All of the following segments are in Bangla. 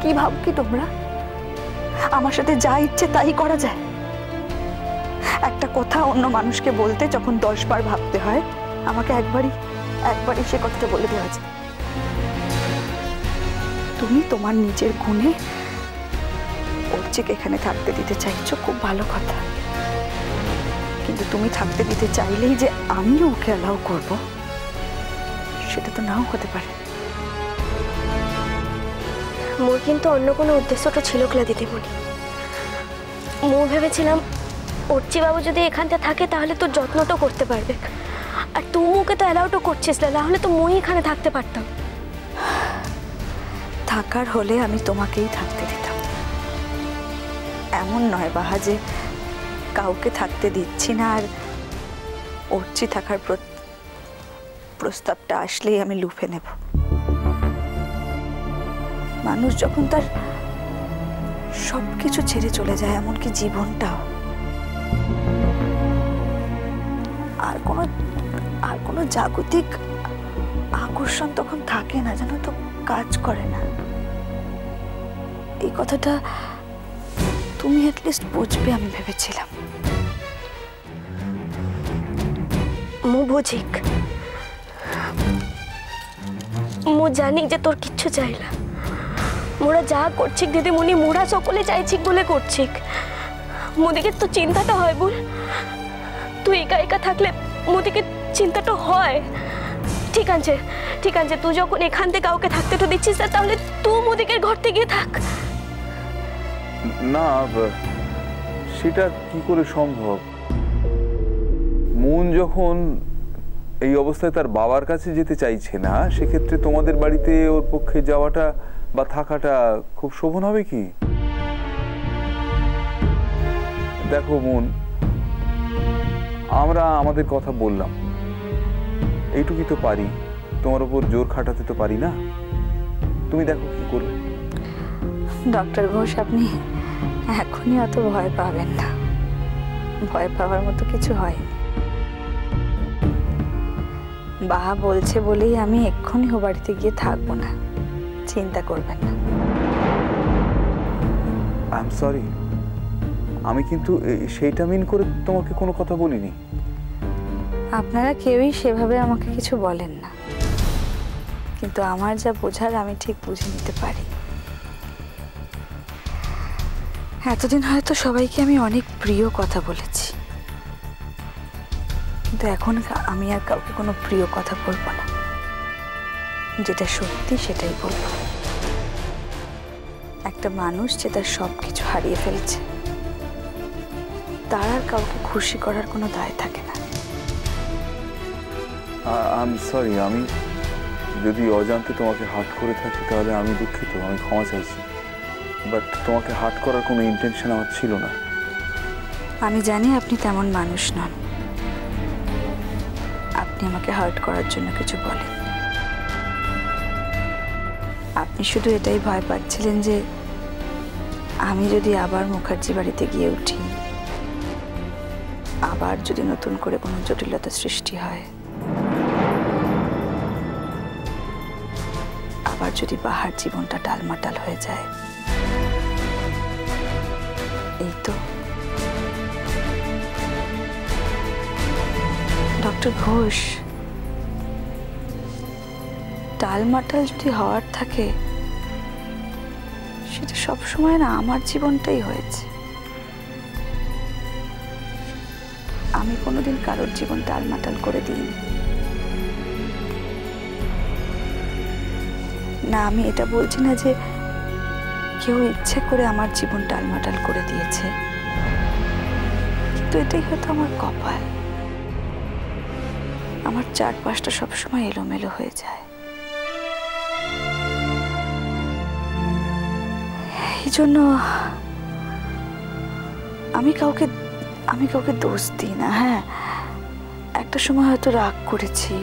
কি ভাব কি তোমরা? আমার সাথে যা ইচ্ছে তাই করা যায়? একটা কথা অন্য মানুষকে বলতে যখন 10 বার ভাবতে হয়, আমাকে একবারই সে কথাটা বলে দেওয়া যায়। তুমি তোমার নিজের গুণে অর্চিকে এখানে থাকতে দিতে চাইছো, খুব ভালো কথা। কিন্তু তুমি থাকতে দিতে চাইলেই যে আমিও ওকে অ্যালাউ করব, সেটা তো নাও হতে পারে। মোর কিন্তু অন্য কোনো উদ্দেশ্যটা ছিল না দিদিমণি। মো ভেবেছিলাম অর্চি বাবু যদি এখানটা থাকে তাহলে তোর যত্নটা করতে পারবে, আর তুই ওকে তো অ্যালাউটা করছিস না, তাহলে তো মই এখানে থাকতে পারতাম। থাকার হলে আমি তোমাকেই থাকতে দিতাম। এমন নয় বাহা যে কাউকে থাকতে দিচ্ছি না, আর অর্চি থাকার প্রস্তাবটা আসলেই আমি লুফে নেব। মানুষ যখন তার সবকিছু ছেড়ে চলে যায়, এমনকি জীবনটাও, আর কোনো জাগতিক আকর্ষণ তখন থাকে না, জানো তো, কাজ করে না। এই কথাটা তুমি অ্যাটলিস্ট বুঝবে আমি ভেবেছিলাম। মো বুঝিক, মো জানি যে তোর কিচ্ছু চাই না। মোরা যা করছিক দিদিমণি, মোরা সকলে চাইছিক বলে করছিক। মোদিকে তো চিন্তাটা হয় বল, তুই একা একা থাকলে মোদিকে চিন্তাটা হয়। ঠিক আছে ঠিক আছে, তুই যখন এখান থেকে কাউকে থাকতে তো দিচ্ছিস না, তাহলে তুই মোদিকে ঘর থেকে গিয়ে থাক। না, সেটা কি করে সম্ভব? মন যখন এই অবস্থায় তার বাবার কাছে যেতে চাইছে না, সেক্ষেত্রে তোমাদের বাড়িতে ওর পক্ষে যাওয়াটা বা থাকাটা খুব শোভন হবে কি? দেখো মন, আমরা আমাদের কথা বললাম, এইটুকুই তো পারি, তোমার উপর জোর খাটাতে তো পারি না। তুমি দেখো কি করবে। ডক্টর ঘোষ, আপনি এখনই অত ভয় পাবেন না। ভয় পাওয়ার মতো কিছু হয়নি। বাহা বলছে বলেই আমি এক্ষুনি ও বাড়িতে গিয়ে থাকবো না, চিন্তা করবেন না। আই এম সরি, আমি কিন্তু সেইটা মিন করে তোমাকে কোনো কথা বলিনি। আপনারা কেউই সেভাবে আমাকে কিছু বলেন না, কিন্তু আমার যা বোঝার আমি ঠিক বুঝে নিতে পারি। এতদিন হয়তো সবাইকে আমি অনেক প্রিয় কথা বলেছি, কিন্তু এখন আমি আর কাউকে কোনো প্রিয় কথা বলবো না। যেটা সত্যি সেটাই বলবো। একটা মানুষ যে তার সবকিছু হারিয়ে ফেলছে, তার আর কাউকে খুশি করার কোনো দায় থাকে না। আই এম সরি, আমি যদি অজান্তে তোমাকে হার্ট করে থাকি তাহলে আমি দুঃখিত, আমি ক্ষমা চাইছি। বাট তোমাকে হার্ট করার কোনো ইন্টেনশন আমার ছিল না। আমি জানি আপনি তেমন মানুষ নন, আপনি আমাকে হার্ট করার জন্য কিছু বলেন। আপনি শুধু এটাই ভয় পাচ্ছিলেন যে আমি যদি আবার মুখার্জি বাড়িতে গিয়ে উঠি, আবার যদি নতুন করে কোনো জটিলতা সৃষ্টি হয়, আবার যদি বাহার জীবনটা টালমাটাল হয়ে যায়। এই তো ডক্টর ঘোষ, টালমাটাল যদি হওয়ার থাকে, সেটা সবসময় না আমার জীবনটাই হয়েছে। আমি কোনোদিন কারোর জীবন টালমাটাল করে দিইনি। না, আমি এটা বলছি না যে কেউ ইচ্ছে করে আমার জীবন টালমাটাল করে দিয়েছে, কিন্তু এটাই হয়তো আমার কপাল। আমার চারপাশটা সবসময় এলোমেলো হয়ে যায়। এই জন্য আমি কাউকে দোষ দিই না। হ্যাঁ, একটা সময় হয়তো রাগ করেছি,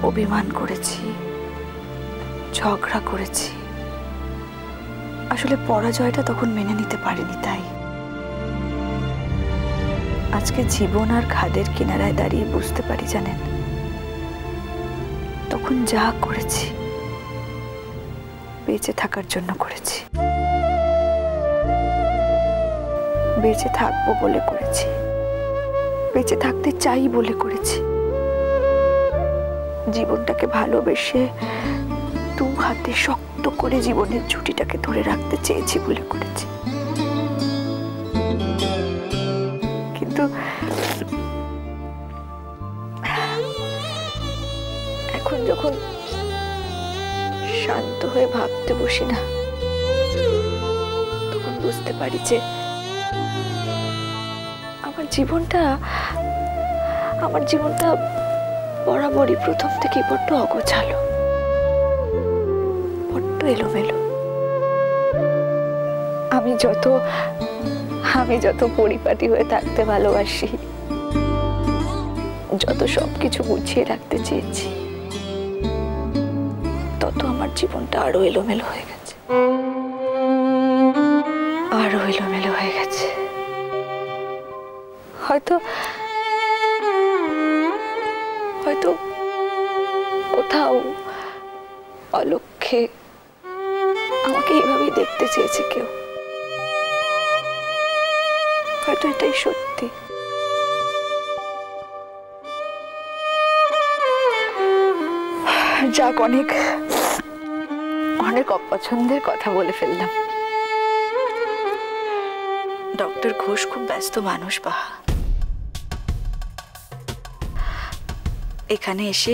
অভিমান করেছি, ঝগড়া করেছি। আসলে পরাজয়টা তখন মেনে নিতে পারিনি, তাই আজকে জীবন আর খাদের কিনারায় দাঁড়িয়ে বুঝতে পারি, জানেন, তখন যা করেছি বেঁচে থাকার জন্য করেছি, বেঁচে থাকবো বলে করেছি, বেঁচে থাকতে চাই বলে করেছি, জীবনটাকে ভালোবেসে দু হাতে শক্ত করে জীবনের জুটিটাকে ধরে রাখতে চেয়েছি বলে করেছি। কিন্তু এখন যখন শান্ত হয়ে ভাবতে বসি না, তখন বুঝতে পারি যে আমার জীবনটা বরাবরই প্রথম থেকে বড্ড অগোছালো, বড্ড এলোমেলো। আমি যত পরিপাটি হয়ে থাকতে ভালোবাসি, যত সবকিছু গুছিয়ে রাখতে চেয়েছি, তত আমার জীবনটা আরো এলোমেলো হয়ে গেছে, আরো এলোমেলো হয়ে গেছে। হয়তো কোথাও অলক্ষ্যে আমাকে এইভাবেই দেখতে চেয়েছে কেউ, হয়তো এটাই সত্যি। যাক, অনেক অপছন্দের কথা বলে ফেললাম। ডক্টর ঘোষ খুব ব্যস্ত মানুষ বাহা। এখানে এসে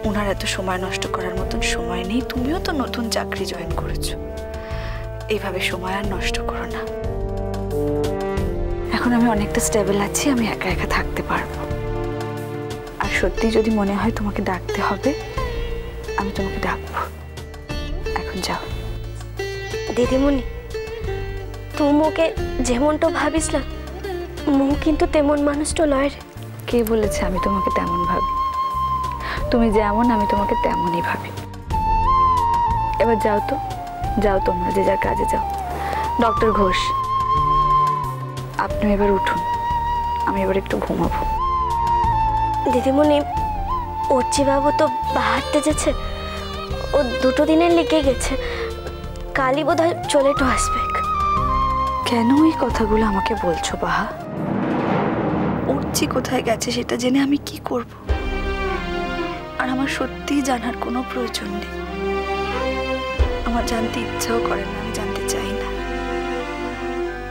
ওনার এত সময় নষ্ট করার মতন সময় নেই। তুমিও তো নতুন চাকরি জয়েন করেছো, এইভাবে সময় আর নষ্ট করো না। এখন আমি অনেকটা স্টেবল আছি, আমি একা একা থাকতে পারবো। আর সত্যি যদি মনে হয় তোমাকে ডাকতে হবে, আমি তোমাকে ডাকবো। এখন যাও। দিদিমণি, তুমি ওকে যেমনটা ভাবিস না, মু কিন্তু তেমন মানুষটা লয় রে। কে বলেছে আমি তোমাকে তেমন ভাবি? তুমি যেমন, আমি তোমাকে তেমনই ভাবি। এবার যাও তো, যাও, তোমরা যে যার কাজে যাও। ডক্টর ঘোষ, আপনি এবার উঠুন, আমি এবার একটু ঘুমাবো। দিদিমণি, বাবু তো বাহারতে যেছে, ও 2 দিনের লেগে গেছে, কালই বোধহয় চলে তো আসবে। কেন এই কথাগুলো আমাকে বলছো বাহা? উঠছি কোথায় গেছে সেটা জেনে আমি কি করব? আর আমার সত্যিই জানার কোনো প্রয়োজন নেই। আমার জানতে ইচ্ছাও করে না, আমি জানতে চাই না,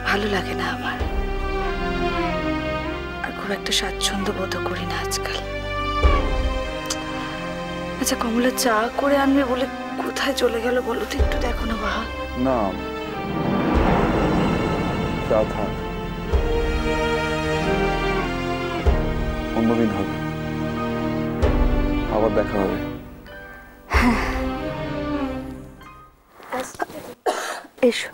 ভালো লাগে না আমার। আর খুব একটা স্বাচ্ছন্দ্য বোধ করি না আজকাল। আচ্ছা, কমলা চা করে আনবে বলে কোথায় চলে গেল বলো তো, একটু দেখো না বাহা। না, চা থাক, অন্যদিন হবে, আবার দেখা হবে। এসো।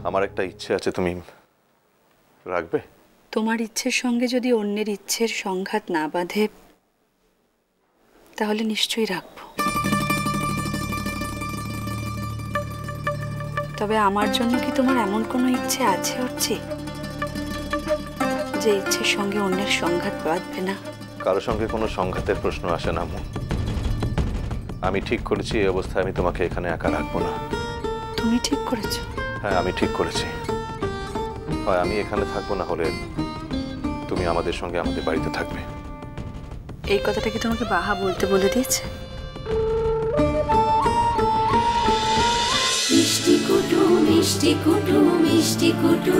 আমার একটা ইচ্ছে আছে, তুমি রাখবে? তোমার ইচ্ছের সঙ্গে যদি অন্যের ইচ্ছের সংঘাত না বাঁধে, তাহলে নিশ্চয়ই রাখবো। তবে আমার জন্য কি তোমার এমন কোনো ইচ্ছে আছে অর্চি, যে ইচ্ছের সঙ্গে অন্যের সংঘাত বাঁধবে না? কারোর সঙ্গে কোনো সংঘাতের প্রশ্ন আসে না। আমি ঠিক করেছি এই অবস্থায় আমি তোমাকে এখানে একা রাখবো না। তুমি ঠিক করেছো? হ্যাঁ, আমি ঠিক করেছি। হয় আমি এখানে থাকবো, না হলে তুমি আমাদের সঙ্গে আমাদের বাড়িতে থাকবে। এই কথাটা কি তোমাকে বাহা বলতে বলে দিয়েছে? মিষ্টি কুটু মিষ্টি কুটু মিষ্টি কুটু।